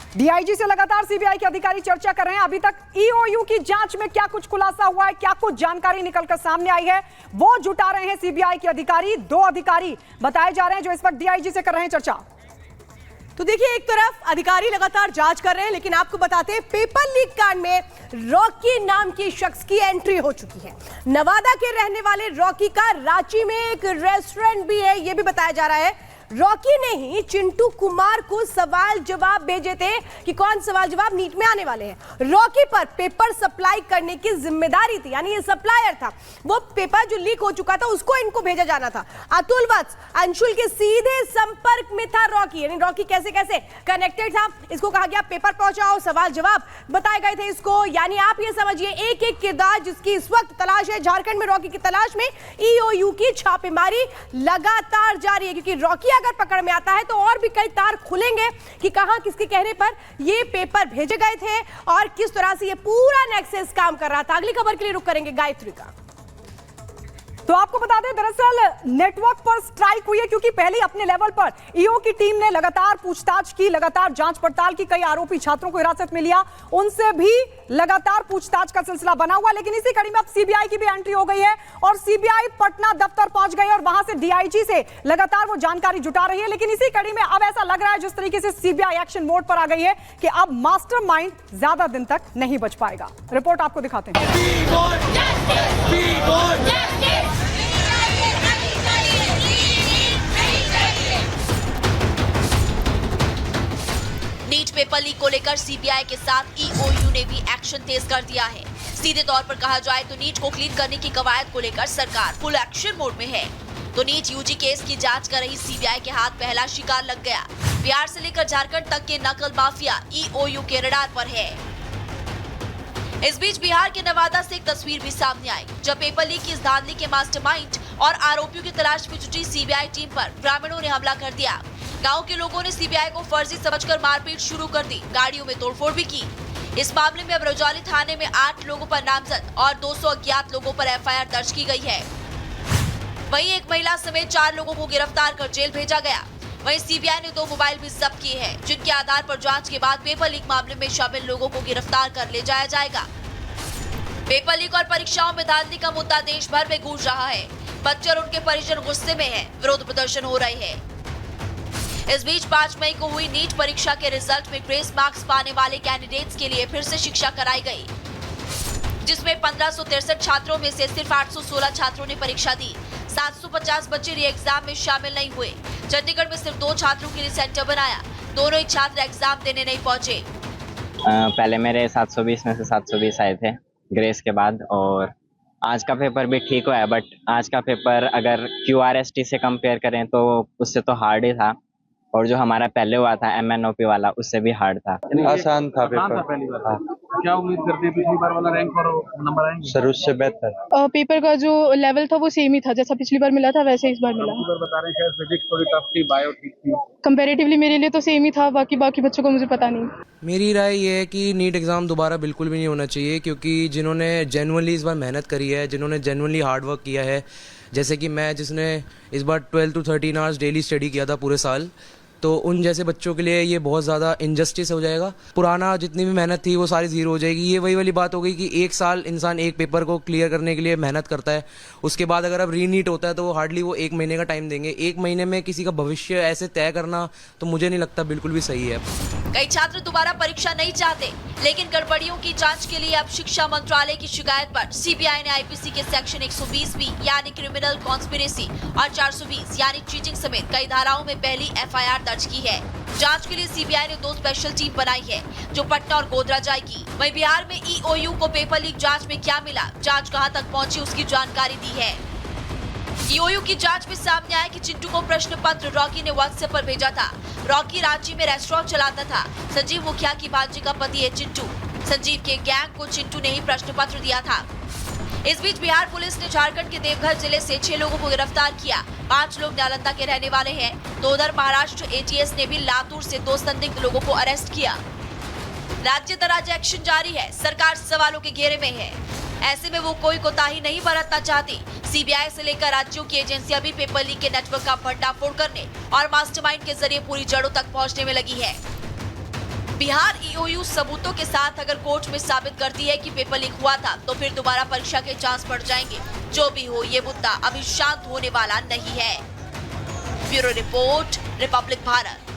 DIG से लगातार CBI के अधिकारी चर्चा कर रहे हैं। अभी तक ईओयू की जांच में क्या कुछ खुलासा हुआ है, क्या कुछ जानकारी निकलकर सामने आई है, वो जुटा रहे हैं सीबीआई के अधिकारी। 2 अधिकारी बताए जा रहे हैं जो इस वक्त डीआईजी से कर रहे हैं चर्चा। तो देखिए, एक तरफ अधिकारी लगातार जांच कर रहे हैं, लेकिन आपको बताते हैं पेपर लीक कांड में रॉकी नाम की शख्स की एंट्री हो चुकी है। नवादा के रहने वाले रॉकी का रांची में एक रेस्टोरेंट भी है, यह भी बताया जा रहा है। रॉकी ने ही चिंटू कुमार को सवाल जवाब भेजे थे कि कौन सवाल जवाब नीट में आने वाले हैं। रॉकी पर पेपर सप्लाई करने की जिम्मेदारी थी, यानी ये सप्लायर था। वो पेपर जो लीक हो चुका था उसको इनको भेजा जाना था। अतुल वत्स, अंशुल के सीधे संपर्क में था रॉकी, यानी रॉकी कैसे कैसे कनेक्टेड था। इसको कहा गया पेपर पहुंचाओ, सवाल जवाब बताए गए थे इसको। यानी आप ये समझिए एक एक किरदार जिसकी इस वक्त तलाश है झारखंड में, रॉकी की तलाश में ईओयू की छापेमारी लगातार जारी है, क्योंकि रॉकी अगर पकड़ में आता है तो और भी कई तार खुलेंगे कि कहां किसके कहने पर ये पेपर भेजे गए थे और किस तरह से ये पूरा नेक्सस काम कर रहा था। अगली खबर के लिए रुक करेंगे गायत्री का। तो आपको बता दें, दरअसल नेटवर्क पर स्ट्राइक हुई है, क्योंकि पहले अपने लेवल पर ईओ की टीम ने लगातार पूछताछ की, लगातार जांच पड़ताल की, कई आरोपी छात्रों को हिरासत में लिया, उनसे भी लगातार पूछताछ का सिलसिला बना हुआ। लेकिन इसी कड़ी में अब सीबीआई की भी एंट्री हो गई है और सीबीआई पटना दफ्तर पहुंच गई और वहां से डीआईजी से लगातार वो जानकारी जुटा रही है। लेकिन इसी कड़ी में अब ऐसा लग रहा है जिस तरीके से सीबीआई एक्शन मोड पर आ गई है कि अब मास्टरमाइंड ज्यादा दिन तक नहीं बच पाएगा। रिपोर्ट आपको दिखाते हैं। नीट पेपर लीक को लेकर सीबीआई के साथ ईओयू ने भी एक्शन तेज कर दिया है। सीधे तौर पर कहा जाए तो नीट को क्लीन करने की कवायद को लेकर सरकार फुल एक्शन मोड में है। तो नीट यूजी केस की जांच कर रही सीबीआई के हाथ पहला शिकार लग गया। बिहार से लेकर झारखंड तक के नकल माफिया ईओयू के रडार पर है। इस बीच बिहार के नवादा से एक तस्वीर भी सामने आई, जब पेपर लीक की इस धांधली के मास्टरमाइंड और आरोपियों की तलाश में जुटी सीबीआई टीम पर ग्रामीणों ने हमला कर दिया। गांव के लोगों ने सीबीआई को फर्जी समझकर मारपीट शुरू कर दी, गाड़ियों में तोड़फोड़ भी की। इस मामले में अब रजौली थाने में 8 लोगों पर नामजद और 200 अज्ञात लोगों पर एफआईआर दर्ज की गई है। वहीं एक महिला समेत 4 लोगों को गिरफ्तार कर जेल भेजा गया। वहीं सीबीआई ने 2 मोबाइल भी जब्त किए हैं, जिनके आधार पर जांच के बाद पेपर लीक मामले में शामिल लोगों को गिरफ्तार कर ले जाया जाएगा। पेपर लीक और परीक्षाओं में धांधली का मुद्दा देश भर में गूंज रहा है। बच्चे और उनके परिजन गुस्से में हैं, विरोध प्रदर्शन हो रहे हैं। इस बीच 5 मई को हुई नीट परीक्षा के रिजल्ट में ग्रेस मार्क्स पाने वाले कैंडिडेट्स के लिए फिर से शिक्षा कराई गई, जिसमें 1563 छात्रों में से सिर्फ 816 छात्रों ने परीक्षा दी। 750 बच्चे री एग्जाम में शामिल नहीं हुए। चंडीगढ़ में सिर्फ 2 छात्रों के लिए सेंटर बनाया, दोनों ही छात्र एग्जाम देने नहीं पहुंचे। पहले मेरे 720 में से 720 आए थे ग्रेस के बाद, और आज का पेपर भी ठीक हुआ है। बट आज का पेपर अगर QRST से कंपेयर करें तो उससे तो हार्ड ही था, और जो हमारा पहले हुआ था MNOP वाला उससे भी हार्ड था। आसान था पेपर। क्या उम्मीद करते हैं पिछली बार वाला रैंक और नंबर आएंगे? सर उससे बेहतर। पेपर का जो लेवल था वो सेम ही था, जैसा पिछली बार मिला था वैसे इस बार मिला। बता रहे हैं फिजिक्स थोड़ी टफ थी, बायो ठीक थी। कंपैरेटिवली मेरे लिए तो सेम ही था, बाकी बच्चों को मुझे पता नहीं। मेरी राय ये है कि नीट एग्ज़ाम दोबारा बिल्कुल भी नहीं होना चाहिए, क्योंकि जिन्होंने जेन्युइनली इस बार मेहनत करी है, जिन्होंने जेन्युइनली हार्ड वर्क किया है, जैसे कि मैं जिसने इस बार 12 to 13 आवर्स डेली स्टडी किया था पूरे साल, तो उन जैसे बच्चों के लिए ये बहुत ज़्यादा इनजस्टिस हो जाएगा। पुराना जितनी भी मेहनत थी वो सारी ज़ीरो हो जाएगी। ये वही वाली बात हो गई कि 1 साल इंसान एक पेपर को क्लियर करने के लिए मेहनत करता है, उसके बाद अगर अब रीनीट होता है तो वो हार्डली वो 1 महीने का टाइम देंगे। 1 महीने में किसी का भविष्य ऐसे तय करना तो मुझे नहीं लगता बिल्कुल भी सही है। कई छात्र दोबारा परीक्षा नहीं चाहते, लेकिन गड़बड़ियों की जांच के लिए अब शिक्षा मंत्रालय की शिकायत पर सीबीआई ने आईपीसी के सेक्शन 120B यानी क्रिमिनल कॉन्स्पिरेसी और 420 यानी चीटिंग समेत कई धाराओं में पहली एफआईआर दर्ज की है। जांच के लिए सीबीआई ने 2 स्पेशल टीम बनाई है, जो पटना और गोधरा जाएगी। वहीं बिहार में ईओयू को पेपर लीक जांच में क्या मिला, जांच कहां तक पहुंची, उसकी जानकारी दी है। ईओयू की जांच में सामने आया कि चिंटू को प्रश्न पत्र रॉकी ने व्हाट्सएप पर भेजा था। रॉकी रांची में रेस्टोरेंट चलाता था। संजीव मुखिया की भांजी का पति है चिंटू। संजीव के गैंग को चिंटू ने ही प्रश्न पत्र दिया था। इस बीच बिहार पुलिस ने झारखंड के देवघर जिले से 6 लोगों को गिरफ्तार किया। 5 लोग नालंदा के रहने वाले हैं, तो उधर महाराष्ट्र एटीएस ने भी लातूर से 2 संदिग्ध लोगों को अरेस्ट किया। राज्य दराज एक्शन जारी है, सरकार सवालों के घेरे में है। ऐसे में वो कोई कोताही नहीं बरतना चाहती। सीबीआई से लेकर राज्यों की एजेंसियां भी पेपर लीक के नेटवर्क का भंडाफोड़ करने और मास्टरमाइंड के जरिए पूरी जड़ों तक पहुंचने में लगी है। बिहार ईओयू सबूतों के साथ अगर कोर्ट में साबित करती है कि पेपर लीक हुआ था तो फिर दोबारा परीक्षा के चांस बढ़ जाएंगे। जो भी हो, ये मुद्दा अभी शांत होने वाला नहीं है। Bureau report, Republic Bharat.